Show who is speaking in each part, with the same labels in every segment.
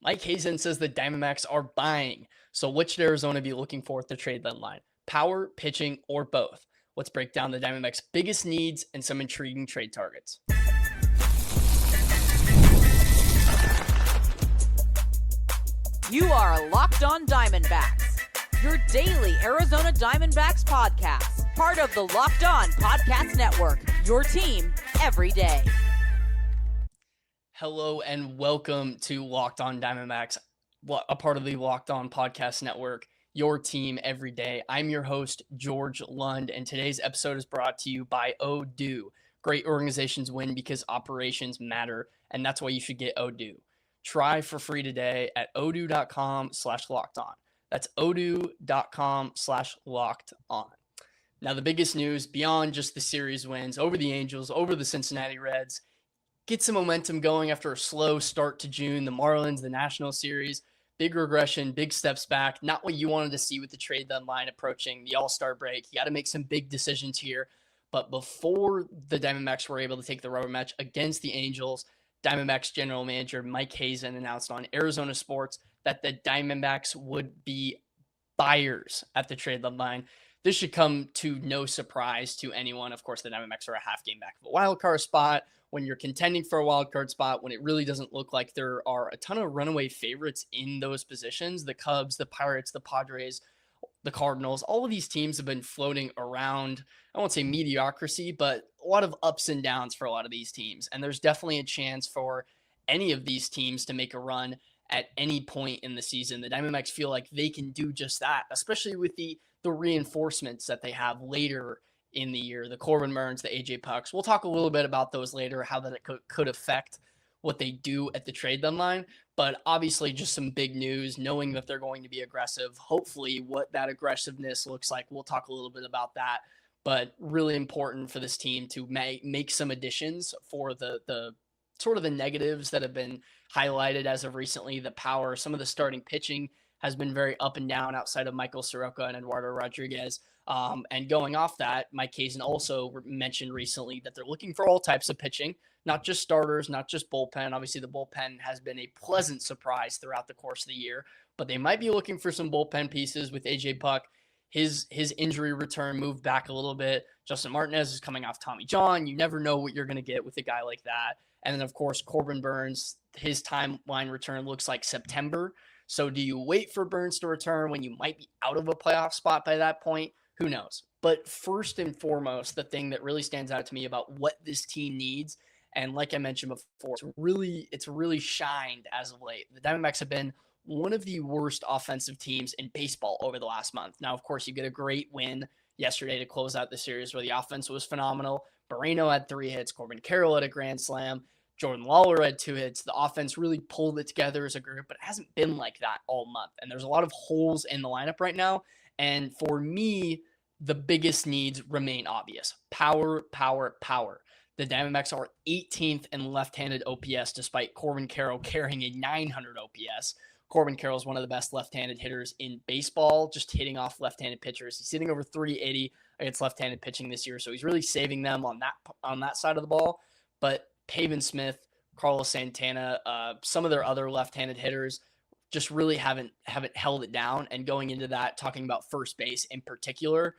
Speaker 1: Mike Hazen says the Diamondbacks are buying. So which should Arizona be looking for at the trade deadline? Power, pitching, or both? Let's break down the Diamondbacks' biggest needs and some intriguing trade targets.
Speaker 2: You are Locked On Diamondbacks, your daily Arizona Diamondbacks podcast, part of the Locked On Podcast Network, your team every day.
Speaker 1: Hello and welcome to Locked On Diamondbacks, a part of the Locked On Podcast Network, your team every day. I'm your host, George Lund, and today's episode is brought to you by Odoo. Great organizations win because operations matter, and that's why you should get Odoo. Try for free today at odoo.com/lockedon. That's odoo.com/lockedon. Now, the biggest news beyond just the series wins over the Angels, over the Cincinnati Reds, get some momentum going after a slow start to June. The Marlins, the National Series, big regression, big steps back. Not what you wanted to see with the trade deadline approaching the All-Star break. You got to make some big decisions here. But before the Diamondbacks were able to take the rubber match against the Angels, Diamondbacks general manager Mike Hazen announced on Arizona Sports that the Diamondbacks would be buyers at the trade deadline. This should come to no surprise to anyone. Of course, the Diamondbacks are a half game back of a wild card spot. When you're contending for a wild card spot, when it really doesn't look like there are a ton of runaway favorites in those positions, the Cubs, the Pirates, the Padres, the Cardinals, all of these teams have been floating around, I won't say mediocrity, but a lot of ups and downs for a lot of these teams. And there's definitely a chance for any of these teams to make a run at any point in the season. The Diamondbacks feel like they can do just that, especially with the reinforcements that they have later in the year, the Corbin Burnes, the AJ Pucks. We'll talk a little bit about those later, how that it could affect what they do at the trade deadline. But obviously just some big news, knowing that they're going to be aggressive. Hopefully what that aggressiveness looks like, we'll talk a little bit about that. But really important for this team to make some additions for the sort of the negatives that have been highlighted as of recently. The power, some of the starting pitching has been very up and down outside of Michael Soroka and Eduardo Rodriguez. And going off that, Mike Hazen also mentioned recently that they're looking for all types of pitching, not just starters, not just bullpen. Obviously, the bullpen has been a pleasant surprise throughout the course of the year, but they might be looking for some bullpen pieces with AJ Puck. His injury return moved back a little bit. Justin Martinez is coming off Tommy John. You never know what you're going to get with a guy like that. And then, of course, Corbin Burnes, his timeline return looks like September. So do you wait for Burnes to return when you might be out of a playoff spot by that point? Who knows? But first and foremost, the thing that really stands out to me about what this team needs, and like I mentioned before, it's really shined as of late. The Diamondbacks have been one of the worst offensive teams in baseball over the last month. Now, of course, you get a great win yesterday to close out the series where the offense was phenomenal. Moreno had 3 hits. Corbin Carroll had a grand slam. Jordan Lawler had 2 hits. The offense really pulled it together as a group, but it hasn't been like that all month. And there's a lot of holes in the lineup right now. And for me, the biggest needs remain obvious. Power, power, power. The Diamondbacks are 18th in left-handed OPS despite Corbin Carroll carrying a 900 OPS. Corbin Carroll is one of the best left-handed hitters in baseball, just hitting off left-handed pitchers. He's hitting over 380 against left-handed pitching this year, so he's really saving them on that side of the ball. But Pavin Smith, Carlos Santana, some of their other left-handed hitters just really haven't held it down. And going into that, talking about first base in particular,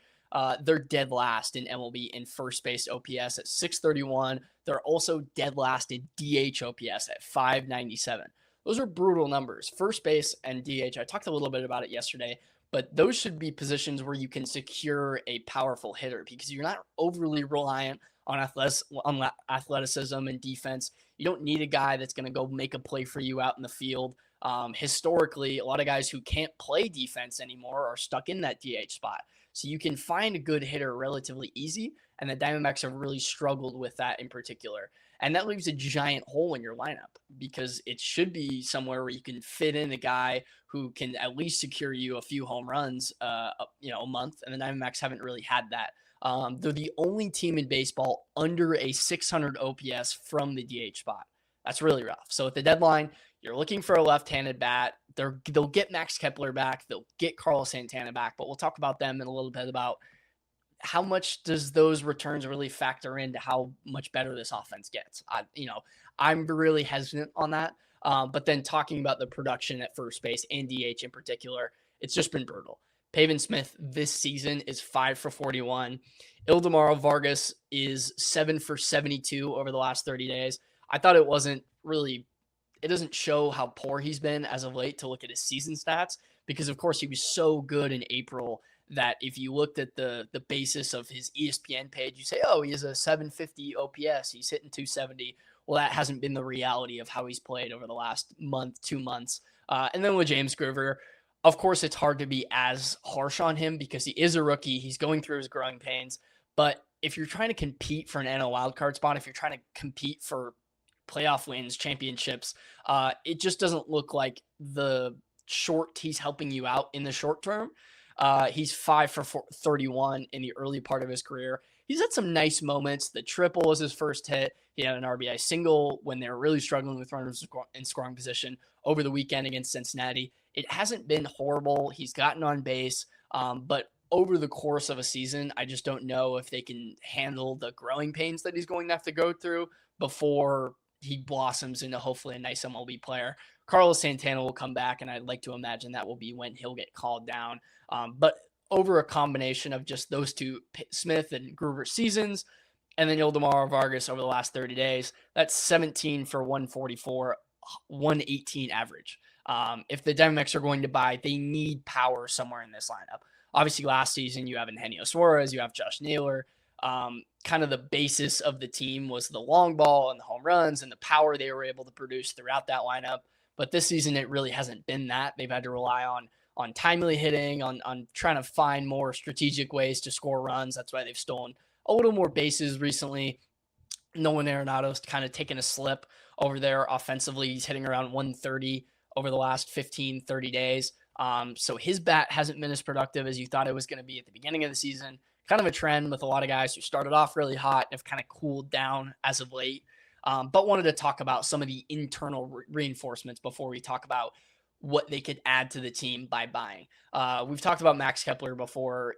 Speaker 1: they're dead last in MLB in first base OPS at 631. They're also dead last in DH OPS at 597. Those are brutal numbers. First base and DH, I talked a little bit about it yesterday, but those should be positions where you can secure a powerful hitter because you're not overly reliant on athleticism and defense. You don't need a guy that's going to go make a play for you out in the field. Historically, a lot of guys who can't play defense anymore are stuck in that DH spot. So you can find a good hitter relatively easy, and the Diamondbacks have really struggled with that in particular. And that leaves a giant hole in your lineup because it should be somewhere where you can fit in a guy who can at least secure you a few home runs, a month. And the Diamondbacks haven't really had that. They're the only team in baseball under a 600 OPS from the DH spot. That's really rough. So at the deadline, you're looking for a left-handed bat. They'll get Max Kepler back. They'll get Carlos Santana back. But we'll talk about them in a little bit about how much does those returns really factor into how much better this offense gets. I'm really hesitant on that. But then talking about the production at first base and DH in particular, it's just been brutal. Pavin Smith this season is 5 for 41. Ildemaro Vargas is 7 for 72 over the last 30 days. I thought it doesn't show how poor he's been as of late to look at his season stats, because of course he was so good in April that if you looked at the basis of his ESPN page, you say, oh, he has a 750 OPS, he's hitting 270. Well, that hasn't been the reality of how he's played over the last month, 2 months. And then with James Groover, of course, it's hard to be as harsh on him because he is a rookie. He's going through his growing pains. But if you're trying to compete for an NL wildcard spot, if you're trying to compete for playoff wins, championships, it just doesn't look like he's helping you out in the short term. He's 5 for 31 in the early part of his career. He's had some nice moments. The triple was his first hit. He had an RBI single when they were really struggling with runners in scoring position over the weekend against Cincinnati. It hasn't been horrible. He's gotten on base, but over the course of a season, I just don't know if they can handle the growing pains that he's going to have to go through before he blossoms into hopefully a nice MLB player. Carlos Santana will come back, and I'd like to imagine that will be when he'll get called down. But over a combination of just those two, Smith and Groover seasons, and then Ildemaro Vargas over the last 30 days, that's 17 for 144, 118 average. If the Diamondbacks are going to buy, they need power somewhere in this lineup. Obviously, last season, you have Eugenio Suarez, you have Josh Naylor. Kind of the basis of the team was the long ball and the home runs and the power they were able to produce throughout that lineup. But this season, it really hasn't been that. They've had to rely on timely hitting, on trying to find more strategic ways to score runs. That's why they've stolen a little more bases recently. Nolan Arenado's kind of taken a slip over there offensively. He's hitting around 130 over the last 15, 30 days. So his bat hasn't been as productive as you thought it was going to be at the beginning of the season. Kind of a trend with a lot of guys who started off really hot and have kind of cooled down as of late. But wanted to talk about some of the internal reinforcements before we talk about what they could add to the team by buying. We've talked about Max Kepler before.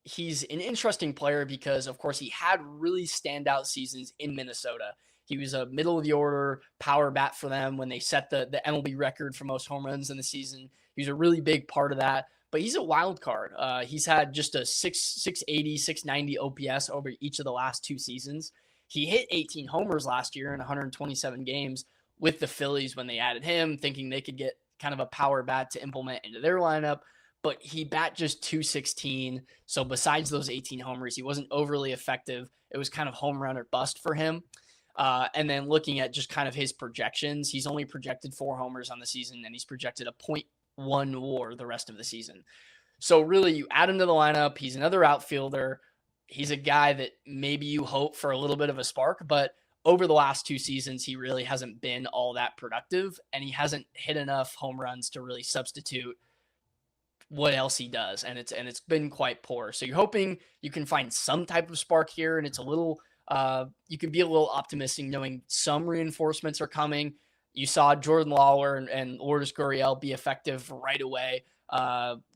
Speaker 1: He's an interesting player because, of course, he had really standout seasons in Minnesota. He was a middle-of-the-order power bat for them when they set the MLB record for most home runs in the season. He was a really big part of that. But he's a wild card. He's had just a 680, 690 OPS over each of the last 2 seasons. He hit 18 homers last year in 127 games with the Phillies when they added him, thinking they could get kind of a power bat to implement into their lineup. But he bat just 216. So besides those 18 homers, he wasn't overly effective. It was kind of home run or bust for him. And then looking at just kind of his projections, he's only projected 4 homers on the season, and he's projected a .1 WAR the rest of the season. So really, you add him to the lineup. He's another outfielder. He's a guy that maybe you hope for a little bit of a spark, but over the last 2 seasons, he really hasn't been all that productive, and he hasn't hit enough home runs to really substitute what else he does. And it's been quite poor. So you're hoping you can find some type of spark here, and it's a little, you can be a little optimistic knowing some reinforcements are coming. You saw Jordan Lawler and Lourdes Gurriel be effective right away.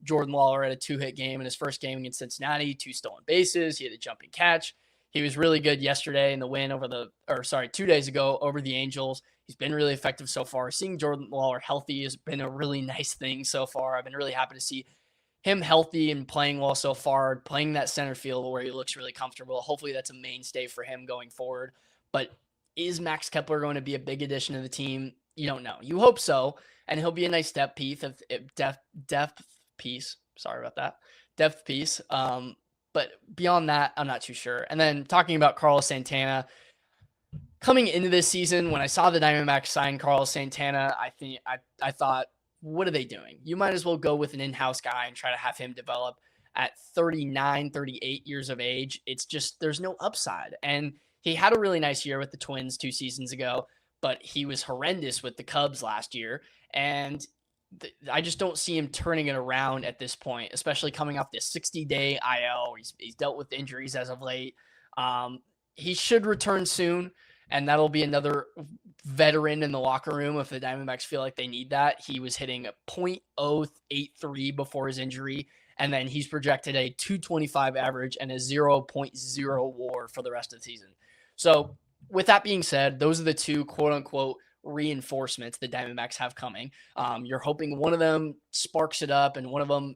Speaker 1: Jordan Lawler had a 2-hit game in his first game against Cincinnati, 2 stolen bases. He had a jumping catch. He was really good yesterday in the win 2 days ago over the Angels. He's been really effective so far. Seeing Jordan Lawler healthy has been a really nice thing so far. I've been really happy to see him healthy and playing well so far, playing that center field where he looks really comfortable. Hopefully that's a mainstay for him going forward. But is Max Kepler going to be a big addition to the team? You don't know. You hope so, and he'll be a nice depth piece. Sorry about that. Depth piece. But beyond that, I'm not too sure. And then talking about Carlos Santana, coming into this season, when I saw the Diamondbacks sign Carlos Santana, I thought, what are they doing? You might as well go with an in-house guy and try to have him develop at 39, 38 years of age. It's just, there's no upside. And he had a really nice year with the Twins 2 seasons ago, but he was horrendous with the Cubs last year. And I just don't see him turning it around at this point, especially coming off this 60-day IL. He's dealt with injuries as of late. He should return soon, and that'll be another veteran in the locker room if the Diamondbacks feel like they need that. He was hitting a .083 before his injury, and then he's projected a 225 average and a 0.0 WAR for the rest of the season. So with that being said, those are the 2 quote-unquote reinforcements the Diamondbacks have coming. You're hoping one of them sparks it up and one of them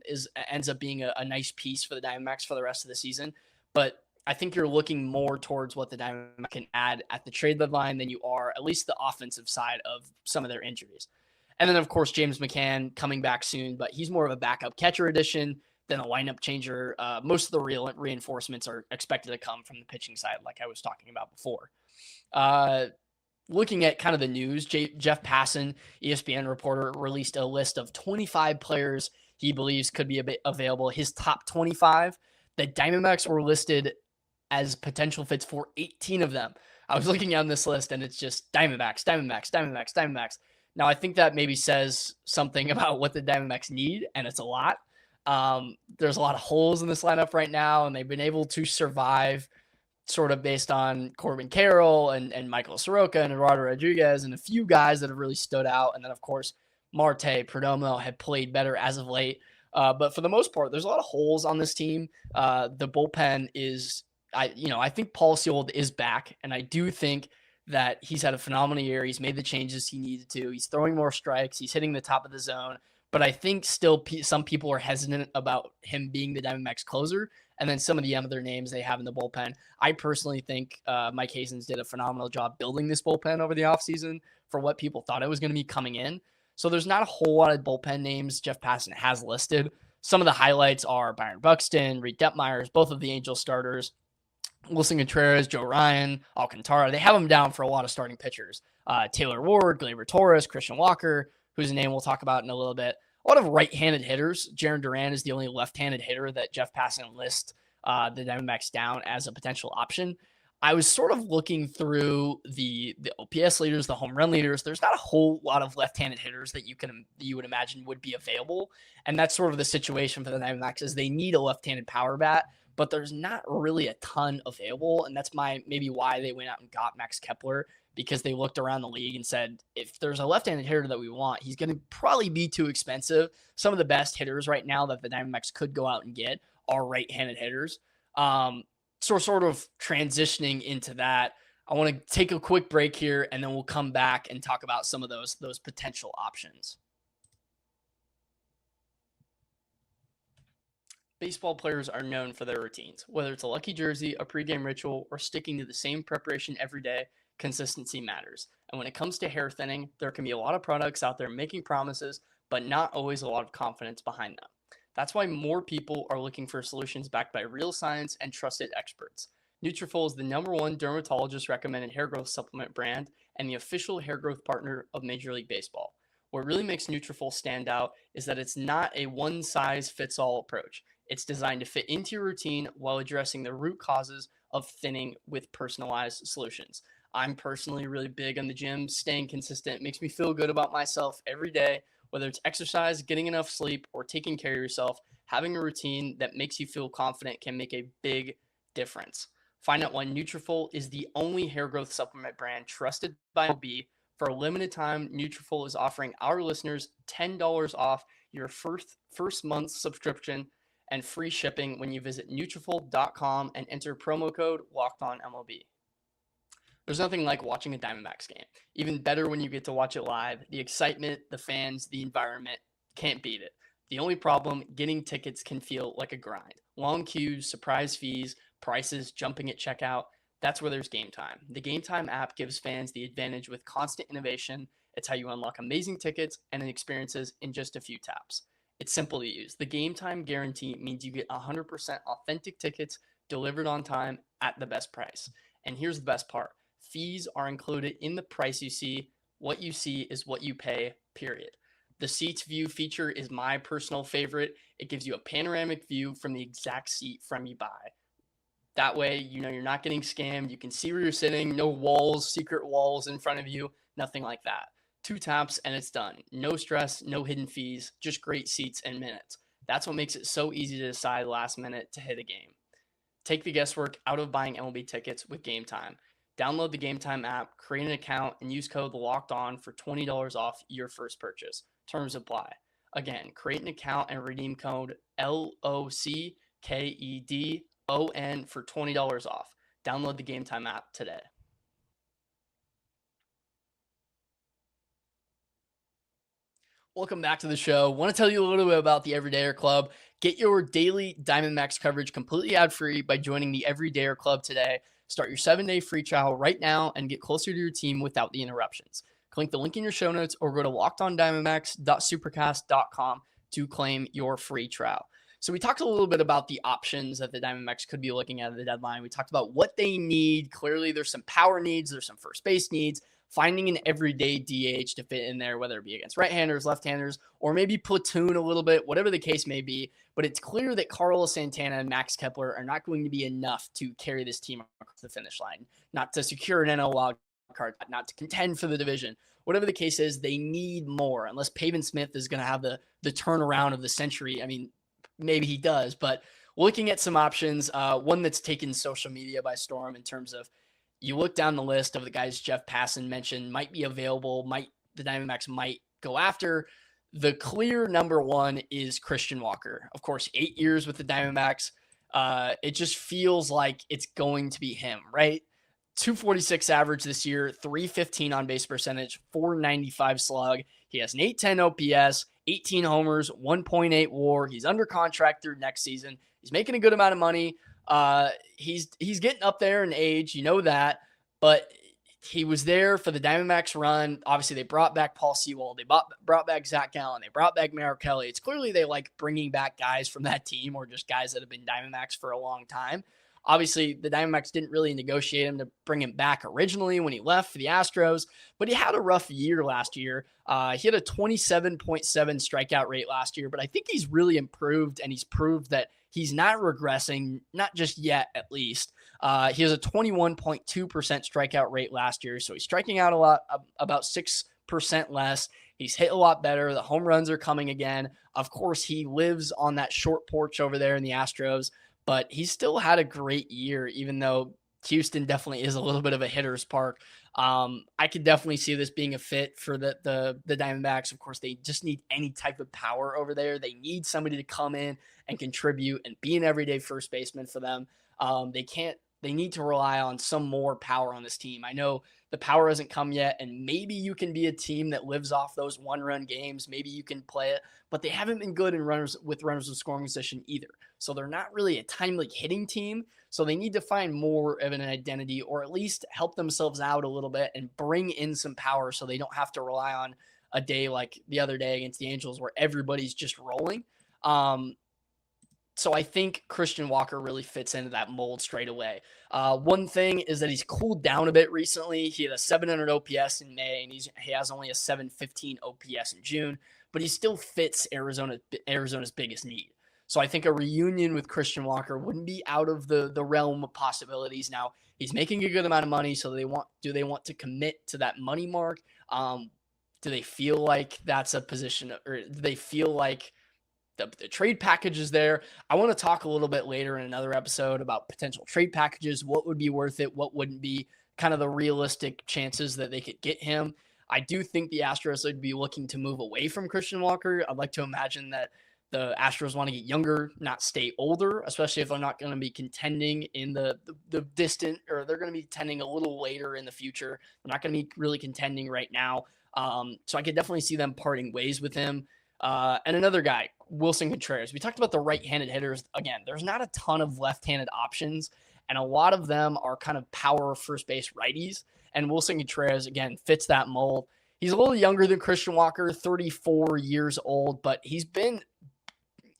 Speaker 1: ends up being a nice piece for the Diamondbacks for the rest of the season. But I think you're looking more towards what the Diamondbacks can add at the trade deadline than you are at least the offensive side of some of their injuries. And then, of course, James McCann coming back soon, but he's more of a backup catcher addition than a lineup changer. Most of the real reinforcements are expected to come from the pitching side, like I was talking about before. Looking at kind of the news, Jeff Passan, ESPN reporter, released a list of 25 players he believes could be available. His top 25, the Diamondbacks were listed as potential fits for 18 of them. I was looking down this list and it's just Diamondbacks, Diamondbacks, Diamondbacks, Diamondbacks. Now, I think that maybe says something about what the Diamondbacks need, and it's a lot. There's a lot of holes in this lineup right now, and they've been able to survive sort of based on Corbin Carroll and Michael Soroka and Eduardo Rodriguez and a few guys that have really stood out. And then, of course, Marte, Perdomo have played better as of late. But for the most part, there's a lot of holes on this team. The bullpen is, I think Paul Sewald is back, and I do think that he's had a phenomenal year. He's made the changes he needed to. He's throwing more strikes. He's hitting the top of the zone. But I think still some people are hesitant about him being the Diamondbacks closer. And then some of the other names they have in the bullpen. I personally think Mike Hazen did a phenomenal job building this bullpen over the offseason for what people thought it was going to be coming in. So there's not a whole lot of bullpen names Jeff Passan has listed. Some of the highlights are Byron Buxton, Reed Detmeyers, both of the Angels starters, Wilson Contreras, Joe Ryan, Alcantara. They have them down for a lot of starting pitchers. Taylor Ward, Gleyber Torres, Christian Walker, whose name we'll talk about in a little bit. A lot of right-handed hitters. Jaron Duran is the only left-handed hitter that Jeff Passan lists the Diamondbacks down as a potential option. I was sort of looking through the OPS leaders, the home run leaders. There's not a whole lot of left-handed hitters that you would imagine would be available, and that's sort of the situation for the Diamondbacks is they need a left-handed power bat, but there's not really a ton available, and that's maybe why they went out and got Max Kepler, because they looked around the league and said, if there's a left-handed hitter that we want, he's going to probably be too expensive. Some of the best hitters right now that the Diamondbacks could go out and get are right-handed hitters. So sort of transitioning into that, I want to take a quick break here, and then we'll come back and talk about some of those potential options. Baseball players are known for their routines. Whether it's a lucky jersey, a pregame ritual, or sticking to the same preparation every day, consistency matters. And when it comes to hair thinning, there can be a lot of products out there making promises, but not always a lot of confidence behind them. That's why more people are looking for solutions backed by real science and trusted experts. Nutrafol is the #1 dermatologist recommended hair growth supplement brand and the official hair growth partner of Major League Baseball. What really makes Nutrafol stand out is that it's not a one-size-fits-all approach. It's designed to fit into your routine while addressing the root causes of thinning with personalized solutions. I'm personally really big on the gym. Staying consistent makes me feel good about myself every day. Whether it's exercise, getting enough sleep, or taking care of yourself, having a routine that makes you feel confident can make a big difference. Find out why Nutrafol is the only hair growth supplement brand trusted by MLB. For a limited time, Nutrafol is offering our listeners $10 off your first month's subscription and free shipping when you visit Nutrafol.com and enter promo code LOCKEDONMLB. There's nothing like watching a Diamondbacks game. Even better when you get to watch it live. The excitement, the fans, the environment, can't beat it. The only problem, getting tickets can feel like a grind. Long queues, surprise fees, prices jumping at checkout. That's where there's Game Time. The Game Time app gives fans the advantage with constant innovation. It's how you unlock amazing tickets and experiences in just a few taps. It's simple to use. The Game Time guarantee means you get 100% authentic tickets delivered on time at the best price. And here's the best part. Fees are included in the price you see. What you see is what you pay, period. The Seats View feature is my personal favorite. It gives you a panoramic view from the exact seat from you buy. That way, you're not getting scammed. You can see where you're sitting. No walls, secret walls in front of you. Nothing like that. 2 taps and it's done. No stress, no hidden fees, just great seats and minutes. That's what makes it so easy to decide last minute to hit a game. Take the guesswork out of buying MLB tickets with Game Time. Download the Game Time app, create an account, and use code LOCKEDON for $20 off your first purchase. Terms apply. Again, create an account and redeem code LOCKEDON for $20 off. Download the Game Time app today. Welcome back to the show. Want to tell you a little bit about the Everydayer Club. Get your daily Diamondbacks coverage completely ad-free by joining the Everydayer Club today. Start your 7-day free trial right now and get closer to your team without the interruptions. Click the link in your show notes or go to lockedondiamondbacks.supercast.com to claim your free trial. So we talked a little bit about the options that the Diamondbacks could be looking at the deadline. We talked about what they need. Clearly, there's some power needs. There's some first base needs. Finding an everyday DH to fit in there, whether it be against right-handers, left-handers, or maybe platoon a little bit, whatever the case may be. But it's clear that Carlos Santana and Max Kepler are not going to be enough to carry this team across the finish line, not to secure an NL wild card, not to contend for the division. Whatever the case is, they need more, unless Pavin Smith is going to have the turnaround of the century. I mean, maybe he does, but looking at some options, one that's taken social media by storm in terms of, you look down the list of the guys Jeff Passan mentioned might be available, the Diamondbacks might go after. The clear number one is Christian Walker. Of course, 8 years with the Diamondbacks. It just feels like it's going to be him, right? 246 average this year, 315 on base percentage, 495 slug. He has an 810 OPS, 18 homers, 1.8 WAR. He's under contract through next season. He's making a good amount of money. He's getting up there in age, you know that, but he was there for the Diamondbacks run. Obviously, they brought back Paul Sewald. They brought back Zac Gallen. They brought back Merrill Kelly. It's clearly they like bringing back guys from that team or just guys that have been Diamondbacks for a long time. Obviously, the Diamondbacks didn't really negotiate him to bring him back originally when he left for the Astros, but he had a rough year last year. He had a 27.7 strikeout rate last year, but I think he's really improved, and he's proved that he's not regressing, not just yet, at least. He has a 21.2% strikeout rate last year, so he's striking out a lot, about 6% less. He's hit a lot better. The home runs are coming again. Of course, he lives on that short porch over there in the Astros, but he still had a great year, even though Houston definitely is a little bit of a hitter's park. I could definitely see this being a fit for the Diamondbacks. Of course, they just need any type of power over there. They need somebody to come in and contribute and be an everyday first baseman for them. They need to rely on some more power on this team. I know the power hasn't come yet, and maybe you can be a team that lives off those one-run games. Maybe you can play it, but they haven't been good in runners in scoring position either. So they're not really a timely hitting team. So they need to find more of an identity, or at least help themselves out a little bit and bring in some power so they don't have to rely on a day like the other day against the Angels where everybody's just rolling. So I think Christian Walker really fits into that mold straight away. One thing is that he's cooled down a bit recently. He had a 700 OPS in May, and he has only a 715 OPS in June, but he still fits Arizona's biggest need. So I think a reunion with Christian Walker wouldn't be out of the realm of possibilities. Now, he's making a good amount of money, so do they want to commit to that money mark? Do they feel like that's a position, or do they feel like the trade package is there? I want to talk a little bit later in another episode about potential trade packages, what would be worth it, what wouldn't be, kind of the realistic chances that they could get him. I do think the Astros would be looking to move away from Christian Walker. I'd like to imagine that the Astros want to get younger, not stay older, especially if they're not going to be contending in the distant, or they're going to be contending a little later in the future. They're not going to be really contending right now. So I could definitely see them parting ways with him. And another guy, Willson Contreras. We talked about the right-handed hitters. Again, there's not a ton of left-handed options, and a lot of them are kind of power first base righties. And Willson Contreras, again, fits that mold. He's a little younger than Christian Walker, 34 years old, but he's been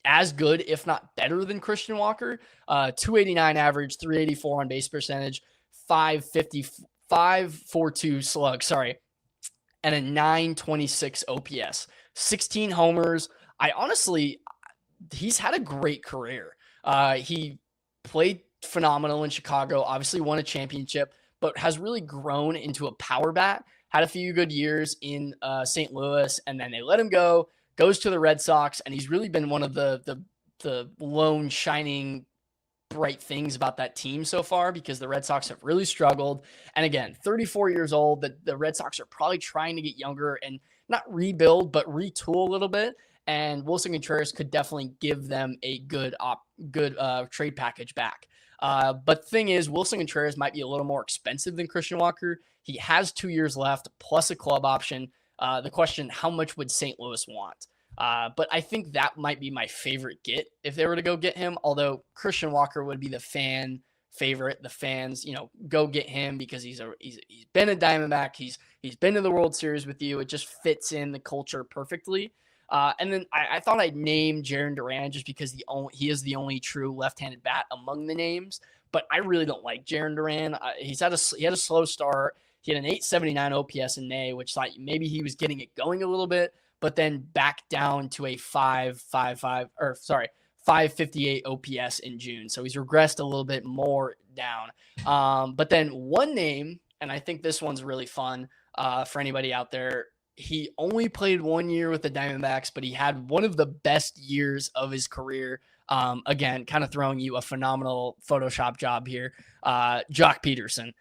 Speaker 1: as good, if not better than Christian Walker. 289 average, 384 on base percentage, 542 slug, and a 926 OPS. 16 homers. He's had a great career. He played phenomenal in Chicago, obviously won a championship, but has really grown into a power bat. Had a few good years in St. Louis, and then they let him go, goes to the Red Sox, and he's really been one of the lone shining bright things about that team so far, because the Red Sox have really struggled. And again, 34 years old, the Red Sox are probably trying to get younger and not rebuild, but retool a little bit. And Willson Contreras could definitely give them a good trade package back. But the thing is, Willson Contreras might be a little more expensive than Christian Walker. He has 2 years left, plus a club option. The question, how much would St. Louis want? But I think that might be my favorite get if they were to go get him, although Christian Walker would be the fan favorite. The fans, go get him because he's been a Diamondback. He's been to the World Series with you. It just fits in the culture perfectly. And then I thought I'd name Jarren Duran just because he is the only true left-handed bat among the names. But I really don't like Jarren Duran. He had a slow start. He had an 879 OPS in May, which thought maybe he was getting it going a little bit, but then back down to a 558 OPS in June. So he's regressed a little bit more down. But then one name, and I think this one's really fun for anybody out there. He only played 1 year with the Diamondbacks, but he had one of the best years of his career. Again, kind of throwing you a phenomenal Photoshop job here. Joc Peterson.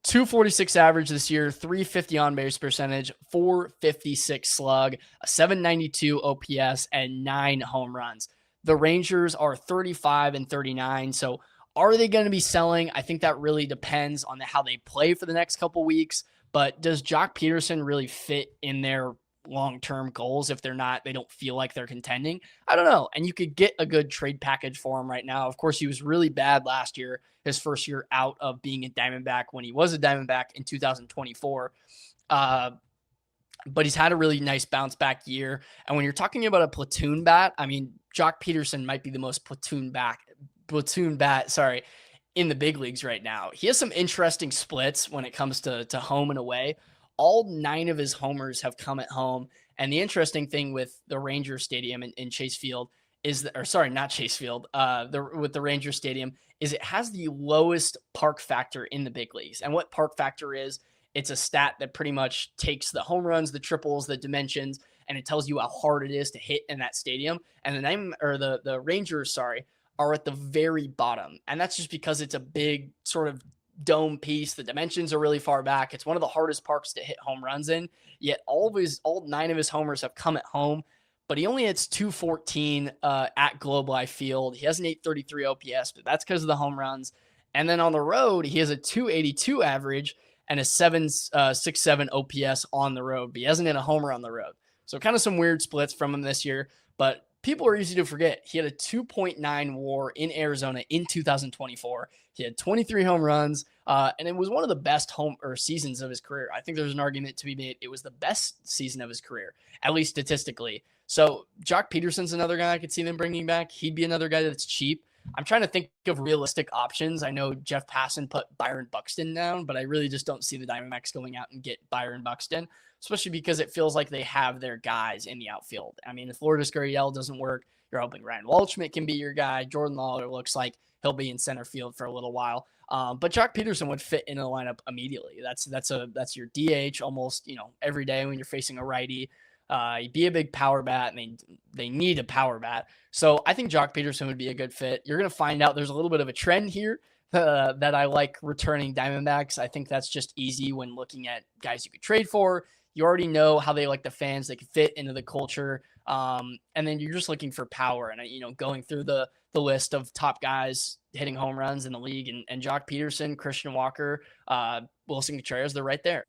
Speaker 1: 246 average this year, 350 on base percentage, 456 slug, a 792 OPS, and 9 home runs. The Rangers are 35 and 39. So are they going to be selling? I think that really depends on how they play for the next couple weeks. But does Joc Peterson really fit in their long-term goals if they don't feel like they're contending? I don't know. And you could get a good trade package for him right now. Of course, he was really bad last year, his first year out of being a Diamondback when he was a Diamondback in 2024. But he's had a really nice bounce back year. And when you're talking about a platoon bat, I mean, Joc Peterson might be the most platoon bat, in the big leagues right now. He has some interesting splits when it comes to home and away. All 9 of his homers have come at home. And the interesting thing with the Ranger Stadium in Chase Field with the Ranger Stadium is it has the lowest park factor in the big leagues. And what park factor is, it's a stat that pretty much takes the home runs, the triples, the dimensions, and it tells you how hard it is to hit in that stadium. And the Rangers, are at the very bottom. And that's just because it's a big sort of dome piece. The dimensions are really far back. It's one of the hardest parks to hit home runs in. Yet all 9 of his homers have come at home, but he only hits 214 at Globe Life Field. He has an 833 OPS, but that's because of the home runs. And then on the road, he has a 282 average and a 767 OPS on the road, but he hasn't hit a homer on the road. So kind of some weird splits from him this year, but people are easy to forget. He had a 2.9 WAR in Arizona in 2024. He had 23 home runs, and it was one of the best seasons of his career. I think there's an argument to be made. It was the best season of his career, at least statistically. So Joc Peterson's another guy I could see them bringing back. He'd be another guy that's cheap. I'm trying to think of realistic options. I know Jeff Passan put Byron Buxton down, but I really just don't see the Diamondbacks going out and get Byron Buxton, especially because it feels like they have their guys in the outfield. I mean, if Lourdes Gurriel doesn't work, you're hoping Ryan Waldschmidt can be your guy. Jordan Lawler looks like he'll be in center field for a little while. But Joc Peterson would fit in the lineup immediately. That's your DH almost, every day when you're facing a righty. He'd be a big power bat, and they need a power bat. So I think Joc Peterson would be a good fit. You're going to find out there's a little bit of a trend here that I like returning Diamondbacks. I think that's just easy when looking at guys you could trade for. You already know how they like the fans. They can fit into the culture. And then you're just looking for power. And, going through the list of top guys hitting home runs in the league, and Joc Peterson, Christian Walker, Wilson Contreras, they're right there.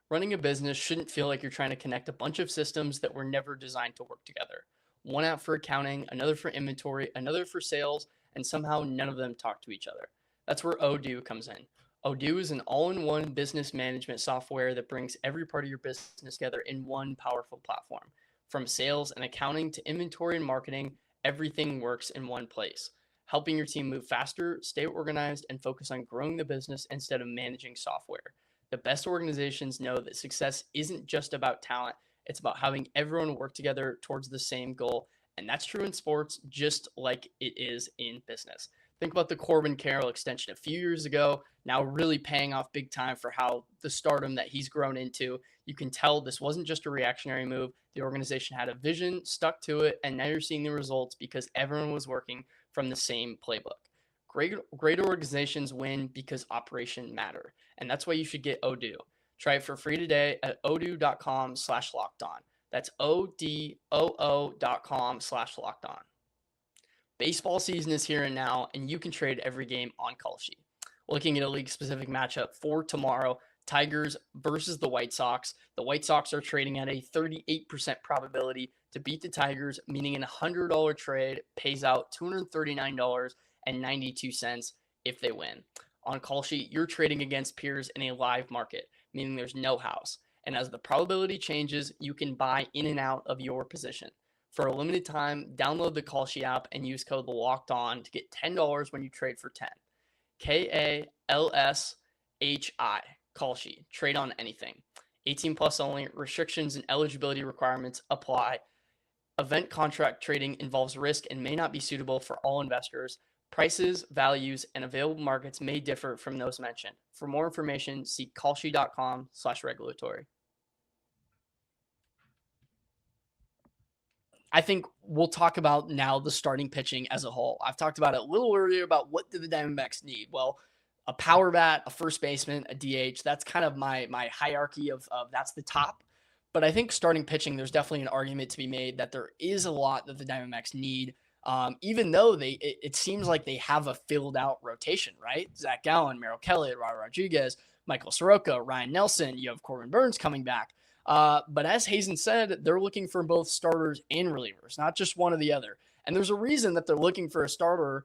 Speaker 1: Running a business shouldn't feel like you're trying to connect a bunch of systems that were never designed to work together. One app for accounting, another for inventory, another for sales, and somehow none of them talk to each other. That's where Odoo comes in. Odoo is an all-in-one business management software that brings every part of your business together in one powerful platform. From sales and accounting to inventory and marketing, everything works in one place, helping your team move faster, stay organized, and focus on growing the business instead of managing software. The best organizations know that success isn't just about talent. It's about having everyone work together towards the same goal. And that's true in sports, just like it is in business. Think about the Corbin Carroll extension a few years ago, now really paying off big time for how the stardom that he's grown into. You can tell this wasn't just a reactionary move. The organization had a vision, stuck to it, and now you're seeing the results because everyone was working from the same playbook. Great organizations win because operations matter. And that's why you should get Odoo. Try it for free today at odoo.com/lockedon. That's odoo.com/lockedon. Baseball season is here and now, and you can trade every game on Call Sheet. Looking at a league-specific matchup for tomorrow, Tigers versus the White Sox. The White Sox are trading at a 38% probability to beat the Tigers, meaning a $100 trade pays out $239.92 if they win. On call sheet, you're trading against peers in a live market, meaning there's no house. And as the probability changes, you can buy in and out of your position. For a limited time, download the call sheet app and use code LOCKEDON to get $10 when you trade for 10. KALSHI. Call sheet. Trade on anything. 18 plus only. Restrictions and eligibility requirements apply. Event contract trading involves risk and may not be suitable for all investors. Prices, values, and available markets may differ from those mentioned. For more information, see callsheet.com/regulatory. I think we'll talk about now the starting pitching as a whole. I've talked about it a little earlier about what do the Diamondbacks need. Well, a power bat, a first baseman, a DH. That's kind of my hierarchy of that's the top. But I think starting pitching, there's definitely an argument to be made that there is a lot that the Diamondbacks need, even though it seems like they have a filled out rotation, right? Zac Gallen, Merrill Kelly, Eduardo Rodriguez, Michael Soroka, Ryan Nelson. You have Corbin Burns coming back. But as Hazen said, they're looking for both starters and relievers, not just one or the other. And there's a reason that they're looking for a starter,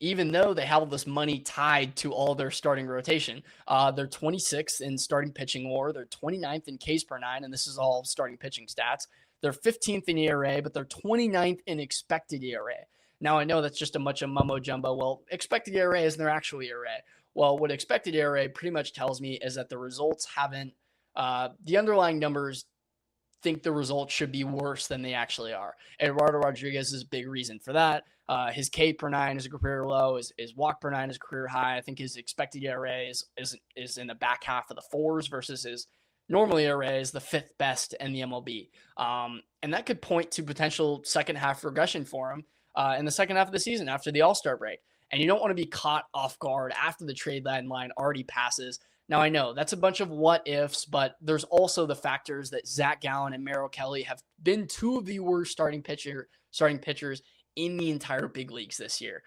Speaker 1: even though they have all this money tied to all their starting rotation. They're 26th in starting pitching WAR. They're 29th in Ks per nine, and this is all starting pitching stats. They're 15th in ERA, but they're 29th in expected ERA. Now, I know that's just a bunch of mumbo jumbo. Well, expected ERA isn't their actual ERA. Well, what expected ERA pretty much tells me is that the results haven't, the underlying numbers think the results should be worse than they actually are. Eduardo Rodriguez is a big reason for that. His K per nine is a career low. His walk per nine is a career high. I think his expected ERA is in the back half of the fours versus his normal ERA is the fifth best in the MLB. And that could point to potential second half regression for him in the second half of the season after the All-Star break. And you don't want to be caught off guard after the trade deadline already passes. Now, I know that's a bunch of what ifs, but there's also the factors that Zac Gallen and Merrill Kelly have been two of the worst starting pitchers in the entire big leagues this year.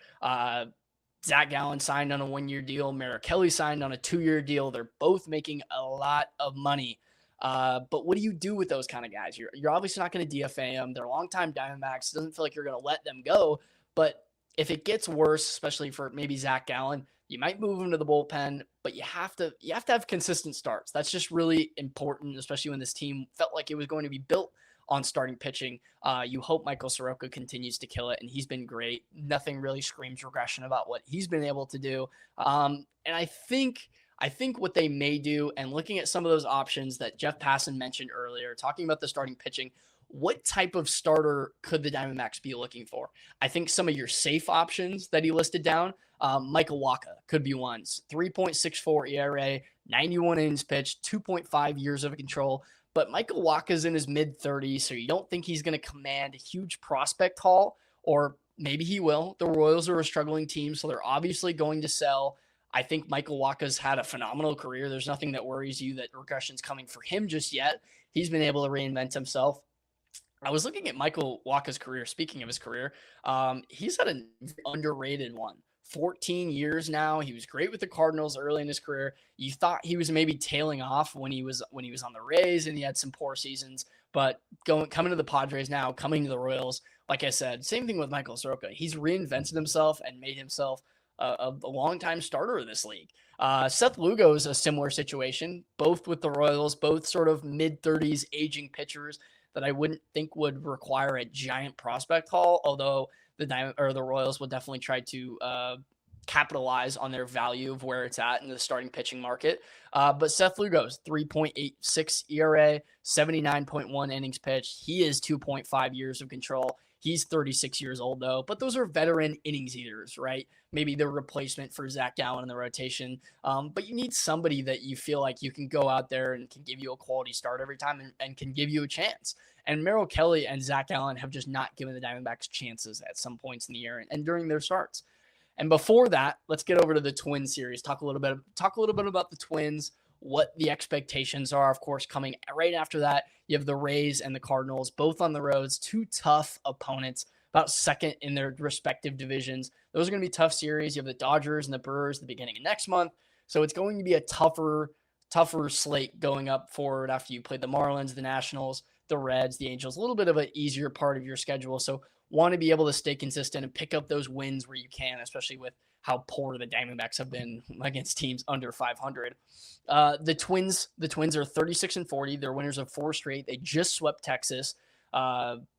Speaker 1: Zac Gallen signed on a 1-year deal. Merrill Kelly signed on a 2-year deal. They're both making a lot of money. But what do you do with those kind of guys? You're obviously not going to DFA them. They're longtime Diamondbacks. It doesn't feel like you're going to let them go. But if it gets worse, especially for maybe Zac Gallen, you might move him to the bullpen, but you have to have consistent starts. That's just really important, especially when this team felt like it was going to be built on starting pitching. You hope Michael Soroka continues to kill it, and he's been great. Nothing really screams regression about what he's been able to do. And I think what they may do, and looking at some of those options that Jeff Passan mentioned earlier, talking about the starting pitching, what type of starter could the Diamondbacks be looking for? I think some of your safe options that he listed down, Michael Wacha could be one. 3.64 ERA, 91 innings pitched, 2.5 years of control. But Michael Wacha's in his mid-30s, so you don't think he's going to command a huge prospect haul, or maybe he will. The Royals are a struggling team, so they're obviously going to sell. I think Michael Wacha's had a phenomenal career. There's nothing that worries you that regression's coming for him just yet. He's been able to reinvent himself. I was looking at Michael Wacha's career. Speaking of his career, he's had an underrated one. 14 years now. He was great with the Cardinals early in his career. You thought he was maybe tailing off when he was on the Rays and he had some poor seasons, but coming to the Padres now, coming to the Royals, like I said, same thing with Michael Soroka. He's reinvented himself and made himself a longtime starter of this league. Seth Lugo is a similar situation, both with the Royals, both sort of mid-30s aging pitchers that I wouldn't think would require a giant prospect haul, although the Royals will definitely try to capitalize on their value of where it's at in the starting pitching market. But Seth Lugo's 3.86 ERA, 79.1 innings pitched. He is 2.5 years of control. He's 36 years old, though. But those are veteran innings eaters, right? Maybe the replacement for Zac Gallen in the rotation. But you need somebody that you feel like you can go out there and can give you a quality start every time and can give you a chance. And Merrill Kelly and Zac Gallen have just not given the Diamondbacks chances at some points in the year and during their starts. And before that, let's get over to the Twins series. Talk a little bit about the Twins, what the expectations are. Of course, coming right after that, you have the Rays and the Cardinals, both on the roads, two tough opponents, about second in their respective divisions. Those are going to be tough series. You have the Dodgers and the Brewers at the beginning of next month. So it's going to be a tougher tougher slate going up forward after you played the Marlins, the Nationals, the Reds, the Angels, a little bit of an easier part of your schedule. So want to be able to stay consistent and pick up those wins where you can, especially with how poor the Diamondbacks have been against teams under 500. The Twins are 36-40. They're winners of 4 straight. They just swept Texas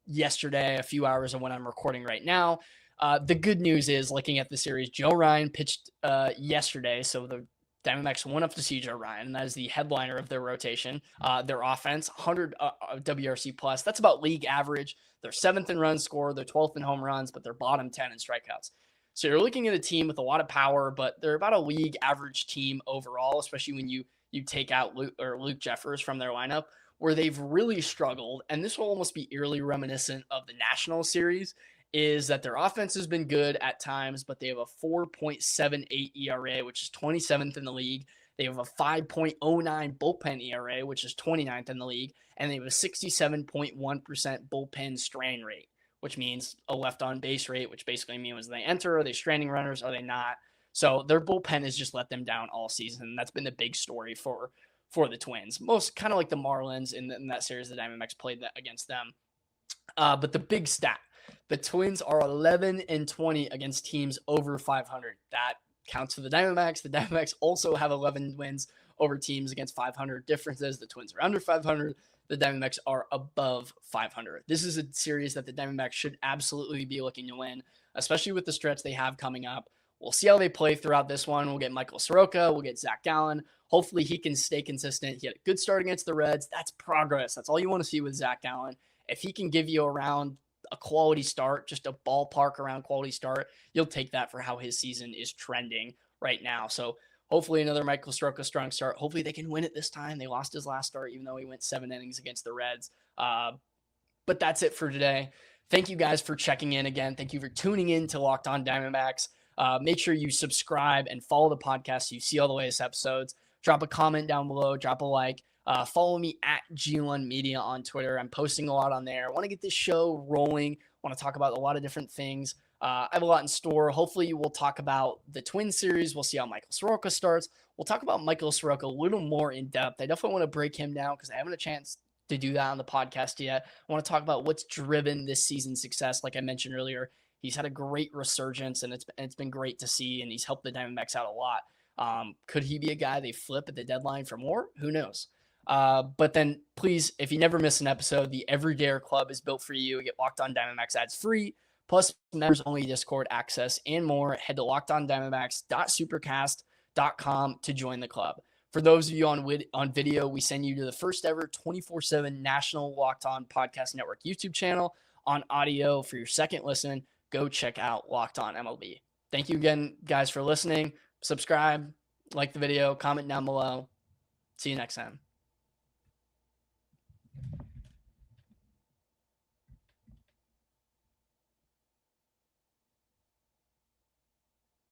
Speaker 1: yesterday, a few hours of when I'm recording right now. The good news is, looking at the series, Joe Ryan pitched yesterday, so the Diamondbacks went up to see Joe Ryan, and that is the headliner of their rotation. Their offense, 100 WRC plus. That's about league average. They're 7th in runs scored. They're 12th in home runs, but they're bottom 10 in strikeouts. So you're looking at a team with a lot of power, but they're about a league average team overall, especially when you take out Luke Jeffers from their lineup, where they've really struggled. And this will almost be eerily reminiscent of the National Series, is that their offense has been good at times, but they have a 4.78 ERA, which is 27th in the league. They have a 5.09 bullpen ERA, which is 29th in the league. And they have a 67.1% bullpen strain rate, which means a left on base rate, which basically means they enter, are they stranding runners, are they not? So their bullpen has just let them down all season. That's been the big story for the Twins. Most kind of like the Marlins in that series the Diamondbacks played against them. But the big stat, the Twins are 11-20 against teams over 500. That counts for the Diamondbacks. The Diamondbacks also have 11 wins over teams against 500. Difference is the Twins are under 500. The Diamondbacks are above 500. This is a series that the Diamondbacks should absolutely be looking to win, especially with the stretch they have coming up. We'll see how they play throughout this one. We'll get Michael Soroka. We'll get Zac Gallen. Hopefully he can stay consistent. He had a good start against the Reds. That's progress. That's all you want to see with Zac Gallen. If he can give you around a quality start, just a ballpark around quality start, you'll take that for how his season is trending right now. So hopefully another Michael Soroka strong start. Hopefully they can win it this time. They lost his last start, even though he went 7 innings against the Reds. But that's it for today. Thank you guys for checking in again. Thank you for tuning in to Locked On Diamondbacks. Make sure you subscribe and follow the podcast so you see all the latest episodes. Drop a comment down below. Drop a like. Follow me at Lund Media on Twitter. I'm posting a lot on there. I want to get this show rolling. I want to talk about a lot of different things. I have a lot in store. Hopefully we'll talk about the Twin series. We'll see how Michael Soroka starts. We'll talk about Michael Soroka a little more in depth. I definitely want to break him down because I haven't a chance to do that on the podcast yet. I want to talk about what's driven this season's success. Like I mentioned earlier, he's had a great resurgence, and it's been great to see, and he's helped the Diamondbacks out a lot. Could he be a guy they flip at the deadline for more? Who knows? But then please, if you never miss an episode, the Everydayer Club is built for you. Get Locked On Diamondbacks ads free, plus members only Discord access and more. Head to lockedondiamondbacks.supercast.com to join the club. For those of you on video, we send you to the first ever 24/7 national Locked On Podcast Network YouTube channel. On audio for your second listen, go check out Locked On MLB. Thank you again, guys, for listening. Subscribe, like the video, comment down below. See you next time.